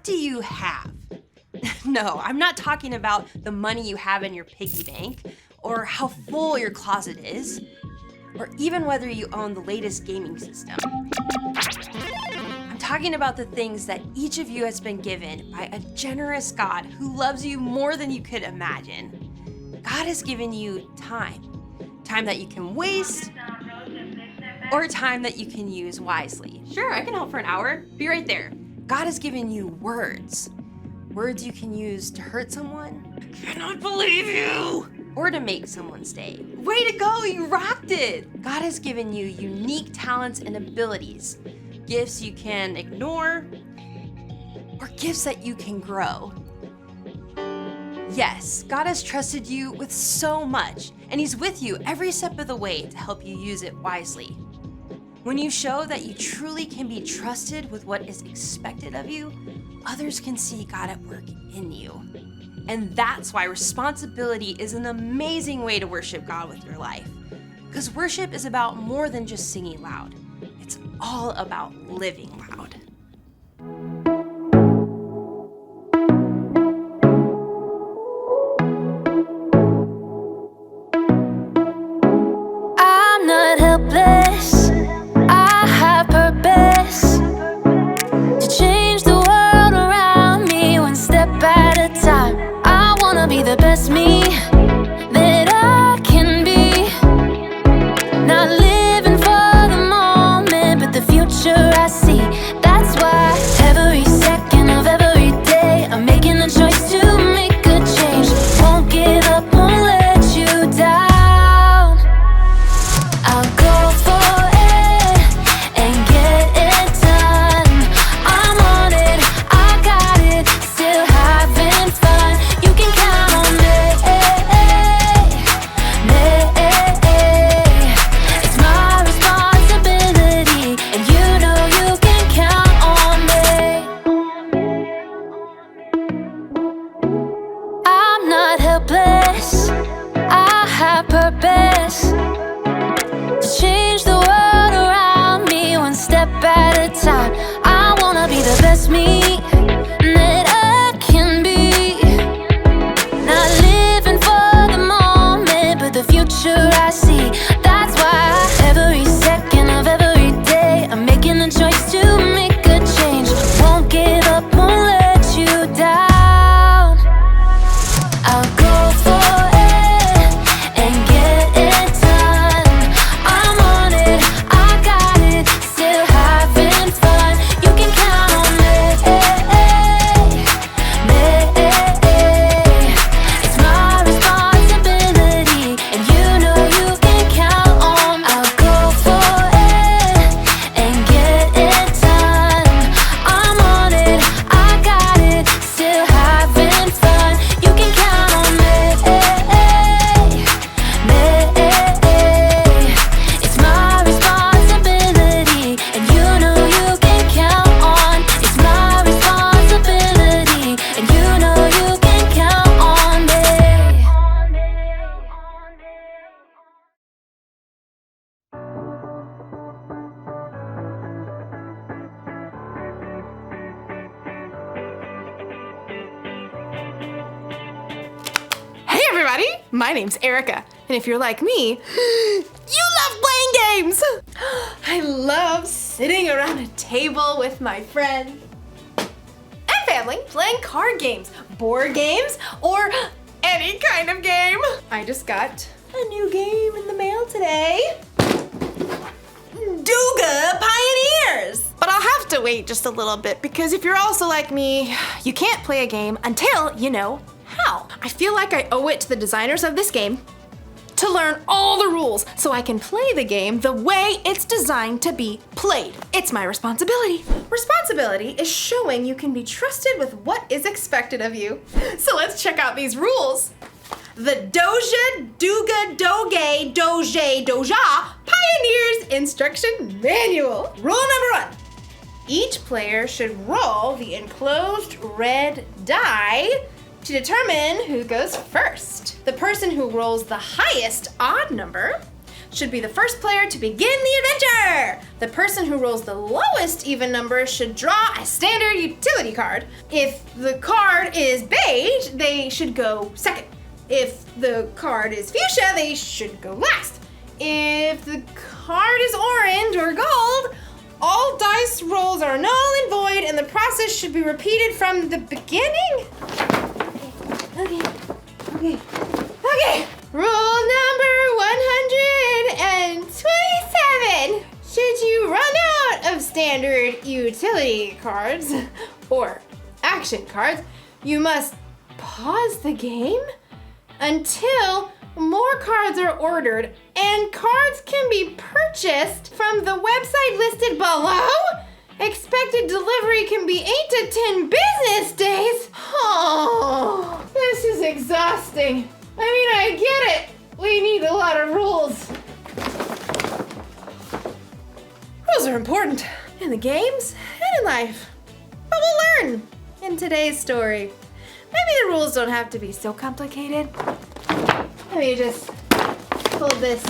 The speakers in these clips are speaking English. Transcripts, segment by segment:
do you have? No, I'm not talking about the money you have in your piggy bank, or how full your closet is, or even whether you own the latest gaming system. I'm talking about the things that each of you has been given by a generous God who loves you more than you could imagine. God has given you time that you can waste, or time that you can use wisely. Sure, I can help for an hour. Be right there. God has given you words you can use to hurt someone. I cannot believe you! Or to make someone stay. Way to go, you rocked it! God has given you unique talents and abilities, gifts you can ignore, or gifts that you can grow. Yes, God has trusted you with so much, and He's with you every step of the way to help you use it wisely. When you show that you truly can be trusted with what is expected of you, others can see God at work in you. And that's why responsibility is an amazing way to worship God with your life. Because worship is about more than just singing loud. It's all about living loud. I'm not helpless. I have purpose to change the world around me one step at a time. I wanna be the best me that I can be. Not living for the moment, but the future I see. That's why every second of every day I'm making a choice to make a change. Won't give up, won't let you down. I'll go for it and get it done. I'm on it, I got it, still having fun. You can count on me. It's my responsibility, and you know you can count on me. I'm not helpless, I have purpose to change the world around me one step at a time. I wanna be the best me that I can be. Not living for the moment, but the future I see. That's why every second of every day I'm making a choice to make a change. Won't give up, won't let you down. I'll go for it and get it done. I'm on it, I got it, still having fun. You can count on me. It's my responsibility, and you know you can count on me. I'll go for it and get it done. I'm on it, I got it, still having fun. You can count on me. It's my responsibility, and you know you can count on. It's my responsibility, and you know you can count on me. Hey everybody, my name's Erica, and if you're like me, you love playing games! I love sitting around a table with my friends and family, playing card games, board games, or any kind of game. I just got a new game in the mail today. Duga Pioneers! But I'll have to wait just a little bit, because if you're also like me, you can't play a game until you know how. I feel like I owe it to the designers of this game to learn all the rules so I can play the game the way it's designed to be played. It's my responsibility. Responsibility is showing you can be trusted with what is expected of you. So let's check out these rules. The Doja, Duga, Doge, Doje, Doja Pioneers Instruction Manual. Rule number 1. Each player should roll the enclosed red die to determine who goes first. The person who rolls the highest odd number should be the first player to begin the adventure. The person who rolls the lowest even number should draw a standard utility card. If the card is beige, they should go second. If the card is fuchsia, they should go last. If the card is orange or gold, all dice rolls are null and void, and the process should be repeated from the beginning. Okay. Rule number 127. Should you run out of standard utility cards or action cards, you must pause the game until more cards are ordered, and cards can be purchased from the website listed below. Expected delivery can be 8 to 10 business days. Oh, this is exhausting. I get it. We need a lot of rules. Rules are important in the games and in life. But we'll learn in today's story. Maybe the rules don't have to be so complicated. Let me just pull this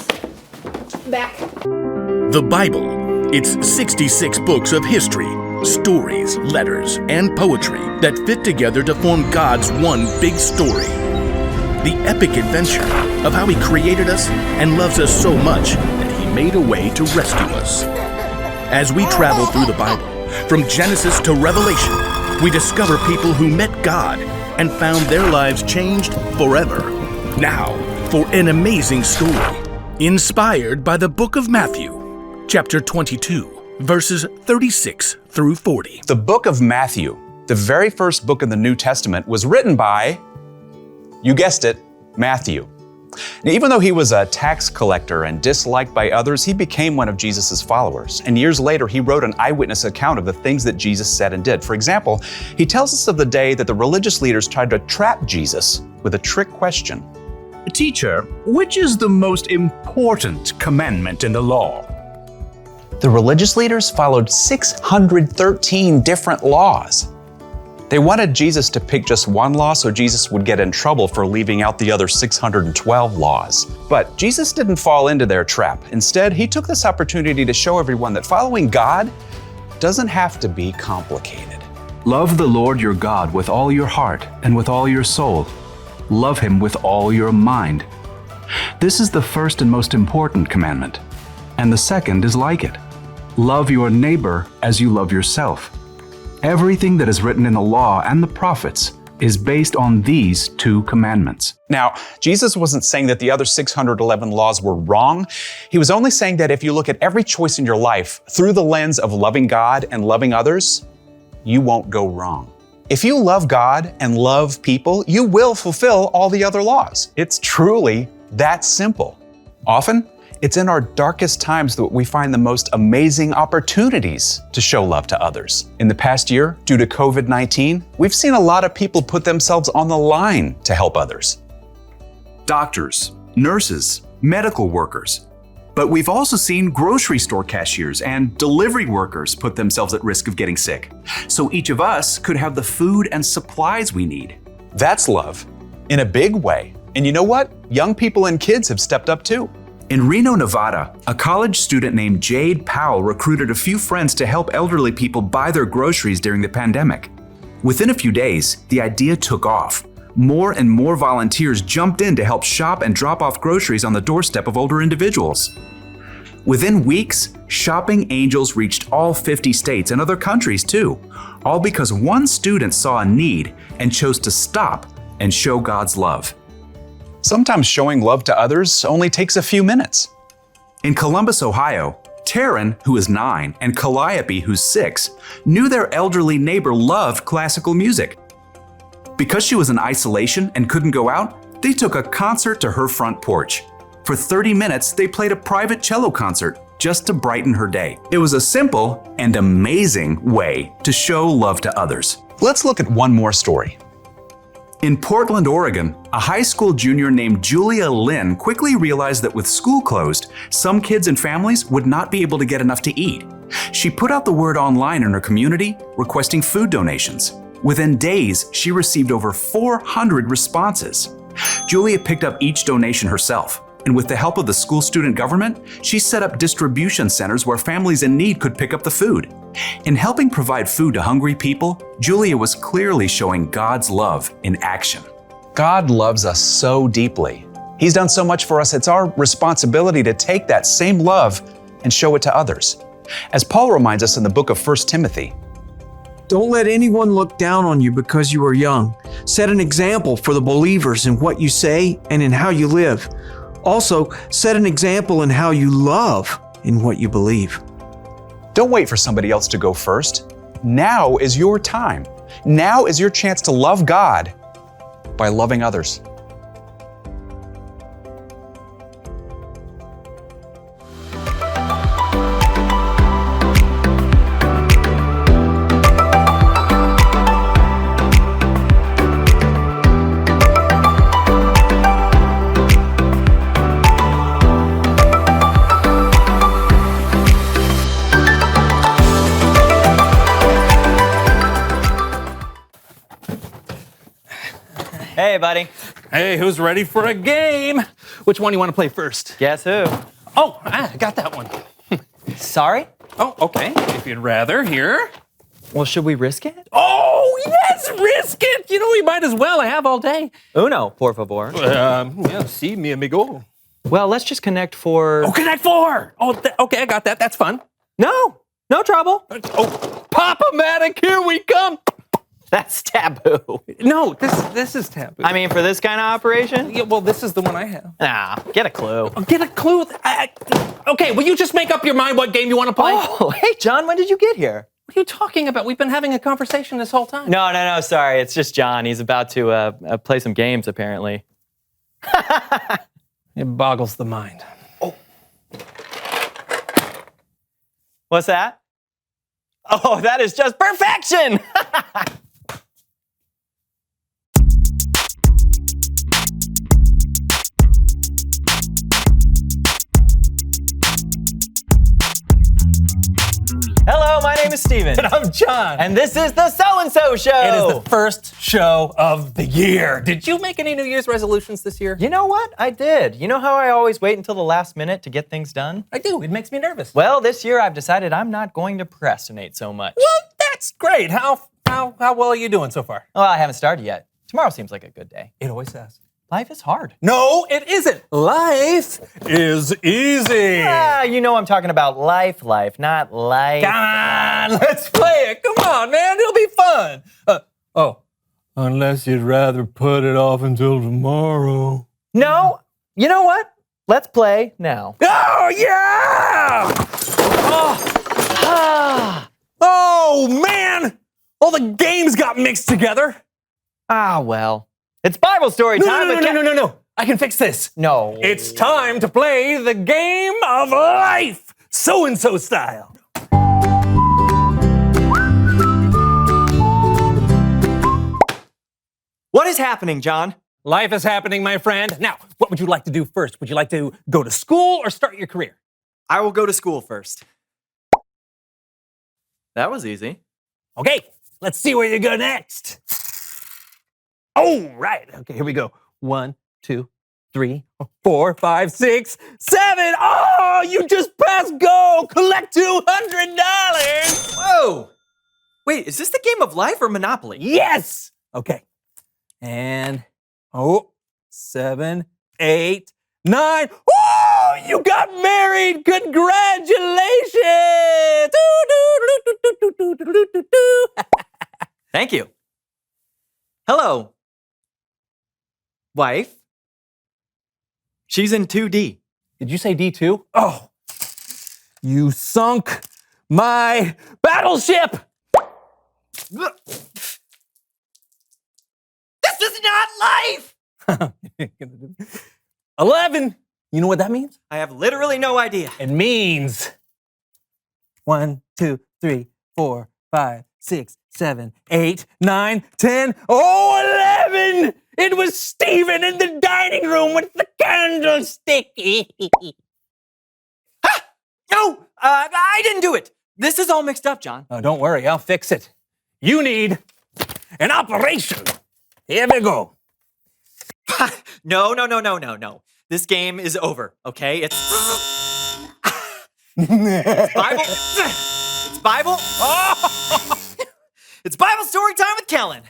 back. The Bible. It's 66 books of history, stories, letters, and poetry that fit together to form God's one big story. The epic adventure of how He created us and loves us so much that He made a way to rescue us. As we travel through the Bible, from Genesis to Revelation, we discover people who met God and found their lives changed forever. Now, for an amazing story, inspired by the book of Matthew, chapter 22, verses 36 through 40. The book of Matthew, the very first book in the New Testament, was written by, you guessed it, Matthew. Now, even though he was a tax collector and disliked by others, he became one of Jesus' followers. And years later, he wrote an eyewitness account of the things that Jesus said and did. For example, he tells us of the day that the religious leaders tried to trap Jesus with a trick question. Teacher, which is the most important commandment in the law? The religious leaders followed 613 different laws. They wanted Jesus to pick just one law so Jesus would get in trouble for leaving out the other 612 laws. But Jesus didn't fall into their trap. Instead, he took this opportunity to show everyone that following God doesn't have to be complicated. Love the Lord your God with all your heart and with all your soul. Love Him with all your mind. This is the first and most important commandment. And the second is like it. Love your neighbor as you love yourself. Everything that is written in the law and the prophets is based on these two commandments. Now, Jesus wasn't saying that the other 611 laws were wrong. He was only saying that if you look at every choice in your life through the lens of loving God and loving others, you won't go wrong. If you love God and love people, you will fulfill all the other laws. It's truly that simple. Often, it's in our darkest times that we find the most amazing opportunities to show love to others. In the past year, due to COVID-19, we've seen a lot of people put themselves on the line to help others. Doctors, nurses, medical workers. But we've also seen grocery store cashiers and delivery workers put themselves at risk of getting sick. So each of us could have the food and supplies we need. That's love in a big way. And you know what? Young people and kids have stepped up too. In Reno, Nevada, a college student named Jade Powell recruited a few friends to help elderly people buy their groceries during the pandemic. Within a few days, the idea took off. More and more volunteers jumped in to help shop and drop off groceries on the doorstep of older individuals. Within weeks, shopping angels reached all 50 states and other countries too, all because one student saw a need and chose to stop and show God's love. Sometimes showing love to others only takes a few minutes. In Columbus, Ohio, Taryn, who is 9, and Calliope, who's 6, knew their elderly neighbor loved classical music. Because she was in isolation and couldn't go out, they took a concert to her front porch. For 30 minutes, they played a private cello concert just to brighten her day. It was a simple and amazing way to show love to others. Let's look at one more story. In Portland, Oregon, a high school junior named Julia Lynn quickly realized that with school closed, some kids and families would not be able to get enough to eat. She put out the word online in her community, requesting food donations. Within days, she received over 400 responses. Julia picked up each donation herself, And with the help of the school student government, she set up distribution centers where families in need could pick up the food. In helping provide food to hungry people, Julia was clearly showing God's love in action. God loves us so deeply. He's done so much for us, it's our responsibility to take that same love and show it to others. As Paul reminds us in the book of 1 Timothy, Don't let anyone look down on you because you are young. Set an example for the believers in what you say and in how you live. Also, set an example in how you love in what you believe. don't wait for somebody else to go first. Now is your time. Now is your chance to love God by loving others. Hey, buddy. Hey, who's ready for a game? Which one do you want to play first? Guess who? Oh, I got that one. Sorry? Oh, okay. If you'd rather, here. Well, should we risk it? Oh, yes, risk it. You know, we might as well. I have all day. Uno, por favor. Yeah, si, mi amigo. Well, let's just connect for... Oh, Connect Four. Oh, okay, I got that. That's fun. No trouble. Oh, Pop-O-Matic, here we come. That's taboo. No, this is taboo. I mean, for this kind of operation? Yeah, well, this is the one I have. Nah, get a clue. Get a clue. Okay, will you just make up your mind what game you want to play? Oh, hey, John, when did you get here? What are you talking about? We've been having a conversation this whole time. No, sorry. It's just John. He's about to play some games, apparently. It boggles the mind. What's that? Oh, that is just perfection! Hello, my name is Steven. And I'm John. And this is the So-and-So Show. It is the first show of the year. Did you make any New Year's resolutions this year? You know what? I did. You know how I always wait until the last minute to get things done? I do. It makes me nervous. Well, this year I've decided I'm not going to procrastinate so much. Well, that's great. How well are you doing so far? Well, I haven't started yet. Tomorrow seems like a good day. It always says. Life is hard. No, it isn't. Life is easy. You know I'm talking about life, not life. Come on, let's play it. Come on, man. It'll be fun. Unless you'd rather put it off until tomorrow. No, you know what? Let's play now. Oh, yeah! Oh, man! All the games got mixed together. Well. It's Bible story time. No. I can fix this. No. It's time to play the game of life, so-and-so style. What is happening, John? Life is happening, my friend. Now, what would you like to do first? Would you like to go to school or start your career? I will go to school first. That was easy. Okay, let's see where you go next. Oh, right. Okay, here we go. 1, 2, 3, 4, 5, 6, 7. Oh, you just passed go. Collect $200. Whoa! Wait, is this the game of life or Monopoly? Yes. Okay. And 7, 8, 9. Oh, you got married. Congratulations. Thank you. Hello. Wife. She's in 2D. Did you say D2? Oh, you sunk my battleship. This is not life! 11. You know what that means? I have literally no idea. It means 1, 2, 3, 4, 5, 6, 7, 8, 9, 10. Oh, 11! It was Stephen in the dining room with the candlestick. No, I didn't do it. This is all mixed up, John. Oh, don't worry, I'll fix it. You need an operation. Here we go. No. this game is over, okay? It's Bible. It's Bible. Oh! It's Bible story time with Kellen.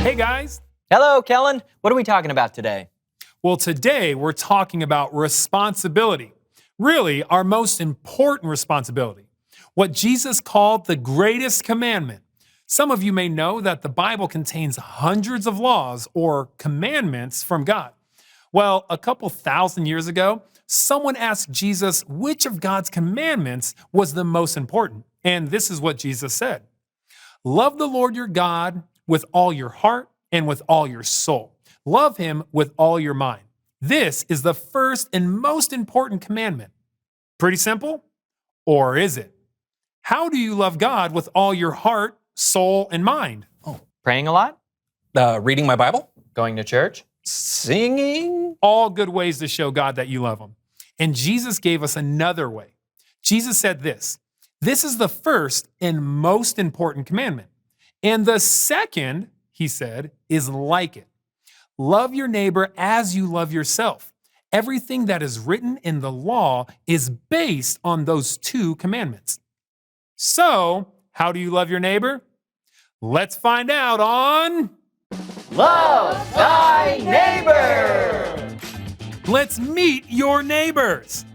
Hey guys. Hello, Kellen. What are we talking about today? Well, today we're talking about responsibility. Really, our most important responsibility. What Jesus called the Greatest Commandment. Some of you may know that the Bible contains hundreds of laws or commandments from God. Well, a couple thousand years ago, someone asked Jesus which of God's commandments was the most important. And this is what Jesus said. Love the Lord your God with all your heart and with all your soul. Love him with all your mind. This is the first and most important commandment. Pretty simple? Or is it? How do you love God with all your heart, soul, and mind? Praying a lot? Reading my Bible? Going to church? Singing? All good ways to show God that you love him. And Jesus gave us another way. Jesus said this is the first and most important commandment. And the second, he said, is like it. Love your neighbor as you love yourself. Everything that is written in the law is based on those two commandments. So, how do you love your neighbor? Let's find out on Love thy neighbor! Let's meet your neighbors.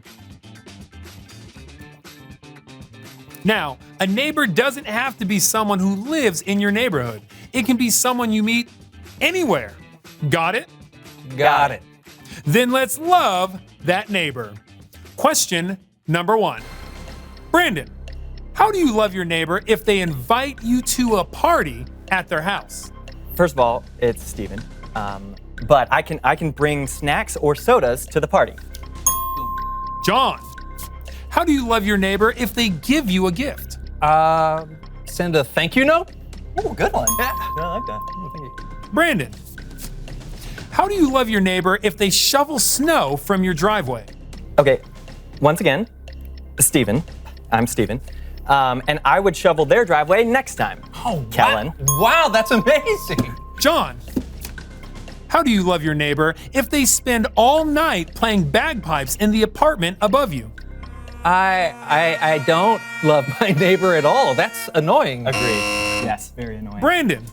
Now, a neighbor doesn't have to be someone who lives in your neighborhood. It can be someone you meet anywhere. Got it? Got it. Then let's love that neighbor. Question number 1. Brandon, how do you love your neighbor if they invite you to a party at their house? First of all, it's Steven. But I can bring snacks or sodas to the party. John, how do you love your neighbor if they give you a gift? Send a thank you note? Oh, good one. Yeah. I like that. Oh, thank you. Brandon, how do you love your neighbor if they shovel snow from your driveway? Okay, once again, Steven. I'm Steven. And I would shovel their driveway next time. Oh, Kellen. Wow, that's amazing. John, how do you love your neighbor if they spend all night playing bagpipes in the apartment above you? I don't love my neighbor at all. That's annoying. Agreed. Yes, very annoying. Brandon,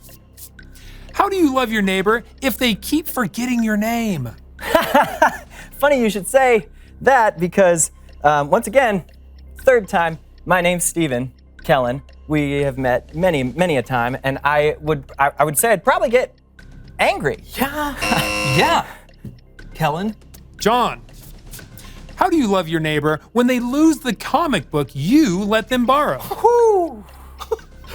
how do you love your neighbor if they keep forgetting your name? Funny you should say that because, once again, third time, my name's Steven Kellen. We have met many a time, and I would say I'd probably get angry. Yeah. Kellen? John, how do you love your neighbor when they lose the comic book you let them borrow? Whew.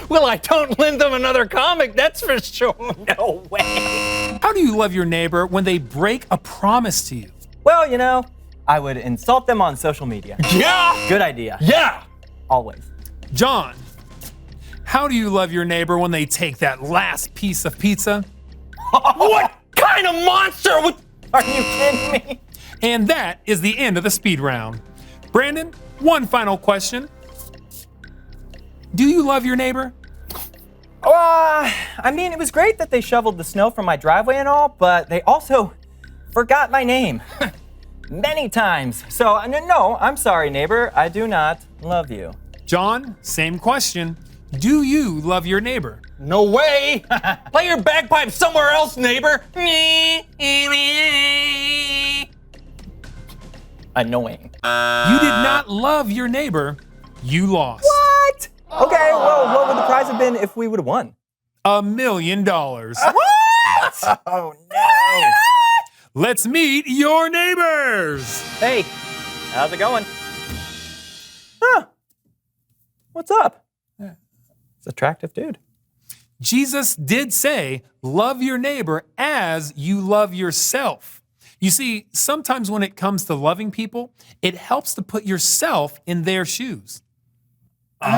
Well, I don't lend them another comic, that's for sure. No way. How do you love your neighbor when they break a promise to you? Well, you know, I would insult them on social media. Yeah. Good idea. Yeah. Always. John, how do you love your neighbor when they take that last piece of pizza? What kind of monster would... Are you kidding me? And that is the end of the speed round. Brandon, one final question. Do you love your neighbor? I mean, it was great that they shoveled the snow from my driveway and all, but they also forgot my name many times. So, no, I'm sorry, neighbor. I do not love you. John, same question. Do you love your neighbor? No way. Play your bagpipes somewhere else, neighbor. Annoying. You did not love your neighbor. You lost. What? Okay, well, what would the prize have been if we would have won? $1 million. What? Oh, no. Let's meet your neighbors. Hey, how's it going? Huh. What's up? It's an attractive dude. Jesus did say, love your neighbor as you love yourself. You see, sometimes when it comes to loving people, it helps to put yourself in their shoes. Oh,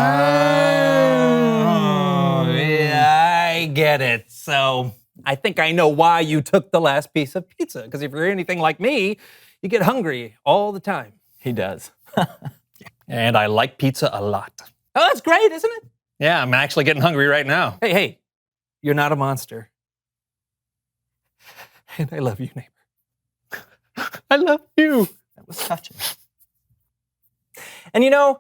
yeah, I get it. So I think I know why you took the last piece of pizza. Because if you're anything like me, you get hungry all the time. He does. And I like pizza a lot. Oh, that's great, isn't it? Yeah, I'm actually getting hungry right now. Hey, you're not a monster. And I love you, neighbor. I love you. That was touching. And you know,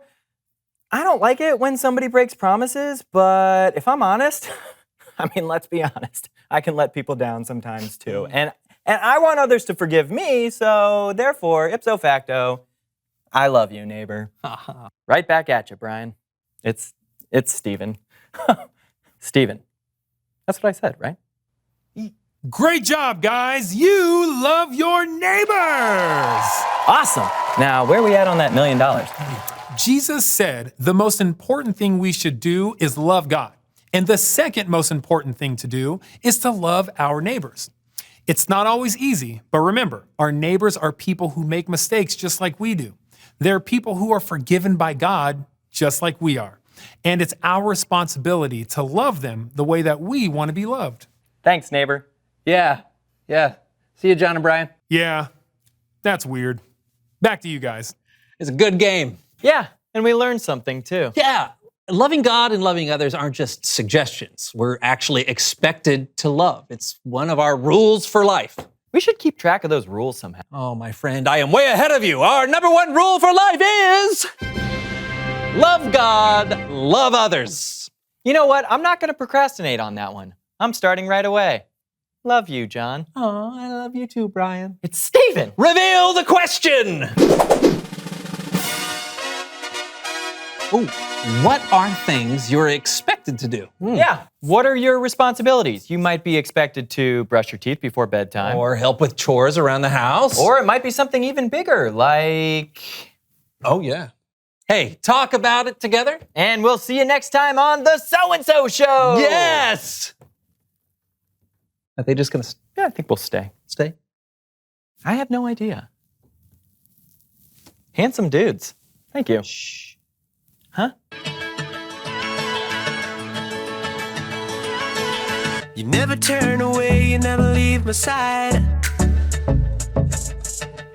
I don't like it when somebody breaks promises, but if I'm honest, I mean, let's be honest. I can let people down sometimes too. And I want others to forgive me, so therefore, ipso facto, I love you, neighbor. Right back at you, Brian. It's Steven. Steven. That's what I said, right? Great job, guys. You love your neighbors. Awesome. Now, where are we at on that $1 million? Jesus said the most important thing we should do is love God. And the second most important thing to do is to love our neighbors. It's not always easy, but remember, our neighbors are people who make mistakes just like we do. They're people who are forgiven by God just like we are. And it's our responsibility to love them the way that we want to be loved. Thanks, neighbor. Yeah. See you, John and Brian. Yeah, that's weird. Back to you guys. It's a good game. Yeah, and we learned something too. Yeah. Loving God and loving others aren't just suggestions. We're actually expected to love. It's one of our rules for life. We should keep track of those rules somehow. Oh, my friend, I am way ahead of you. Our number one rule for life is love God, love others. You know what? I'm not going to procrastinate on that one. I'm starting right away. Love you, John. Oh, I love you too, Brian. It's Steven. Reveal the question. Ooh, what are things you're expected to do? Yeah. What are your responsibilities? You might be expected to brush your teeth before bedtime. Or help with chores around the house. Or it might be something even bigger, like... Oh, yeah. Hey, talk about it together. And we'll see you next time on the So-and-So Show. Yes! Are they just going to Yeah, I think we'll stay. stay? I have no idea. Handsome dudes. Thank you. Shh. Huh? You never turn away, you never leave my side.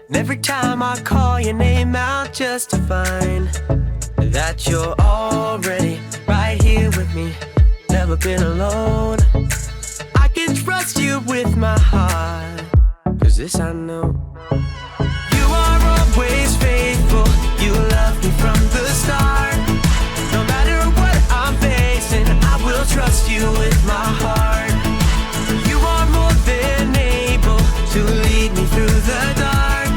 And every time I call your name out just to find that you're already right here with me, never been alone. I can trust you with my heart, 'cause this I know. You are always faithful, you love me from the start. No matter what I'm facing, I will trust you with my heart. You are more than able to lead me through the dark.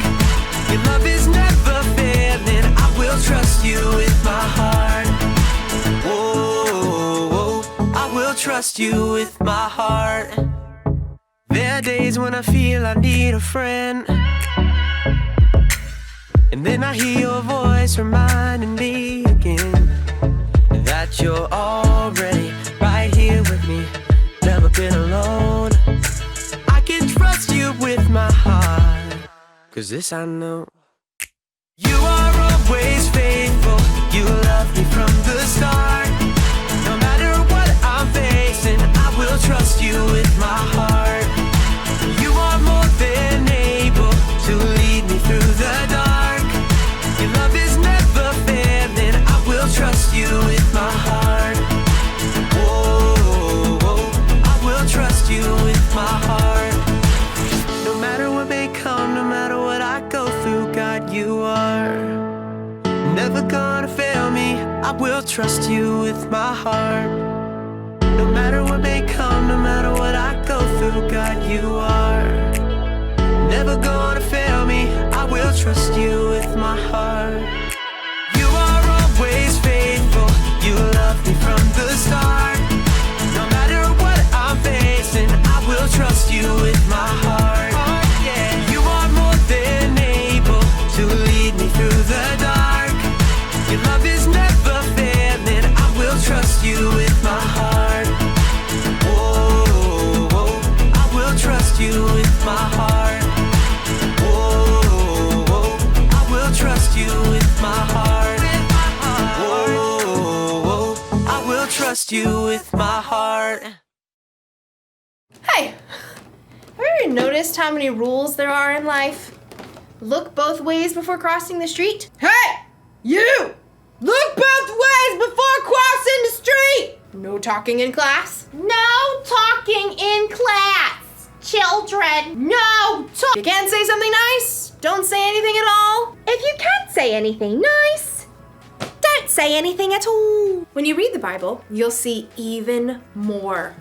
Your love is never failing, I will trust you with my heart. Whoa, I will trust you with my heart. There are days when I feel I need a friend, and then I hear your voice reminding me again that you're already right here with me, never been alone. I can trust you with my heart, 'cause this I know. You are always faithful, you love me from the start. No matter what I'm facing, I will trust you with my heart. You are more than able to lead me through the dark. Your love is never failing, I will trust you with my heart. Whoa, I will trust you with my heart. No matter what may come, no matter what I go through, God, you are never gonna fail me, I will trust you with my heart. No matter what may come, no matter what I go through, God, you are never gonna fail me, I will trust you with my heart. You are always faithful, you love me from the start. No matter what I'm facing, I will trust you with my heart. You are more than able to lead me through the dark. Your love is never failing, I will trust you with my heart. Whoa, I will trust you with my heart. Whoa, I will trust you with my heart. Whoa, I will trust you with my heart. Hey, have you ever noticed how many rules there are in life? Look both ways before crossing the street. Hey, you! Look both ways before crossing the street. No talking in class. No talking in class, children. No talk. You can't say something nice. Don't say anything at all. If you can't say anything nice, don't say anything at all. When you read the Bible, you'll see even more.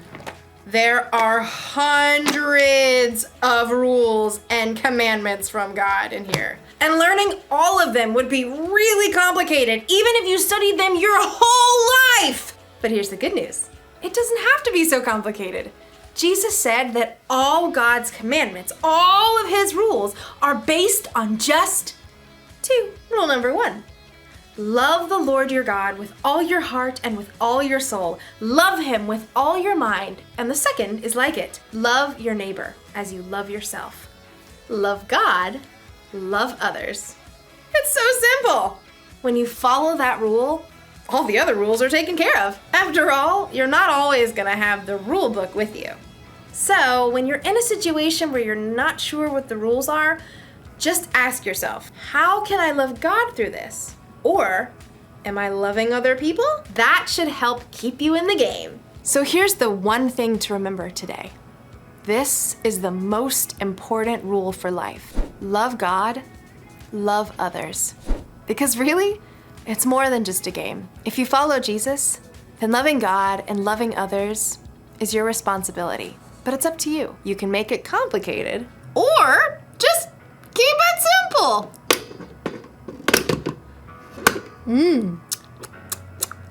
There are hundreds of rules and commandments from God in here. And learning all of them would be really complicated, even if you studied them your whole life. But here's the good news. It doesn't have to be so complicated. Jesus said that all God's commandments, all of his rules, are based on just two. Rule number 1. Love the Lord your God with all your heart and with all your soul. Love him with all your mind. And the second is like it. Love your neighbor as you love yourself. Love God, love others. It's so simple. When you follow that rule, all the other rules are taken care of. After all, you're not always gonna have the rule book with you. So when you're in a situation where you're not sure what the rules are, just ask yourself, how can I love God through this? Or, am I loving other people? That should help keep you in the game. So here's the one thing to remember today. This is the most important rule for life. Love God, love others. Because really, it's more than just a game. If you follow Jesus, then loving God and loving others is your responsibility. But it's up to you. You can make it complicated, or just keep it simple.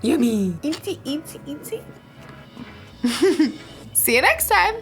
Yummy. Eatsy, eatsy, eatsy. See you next time.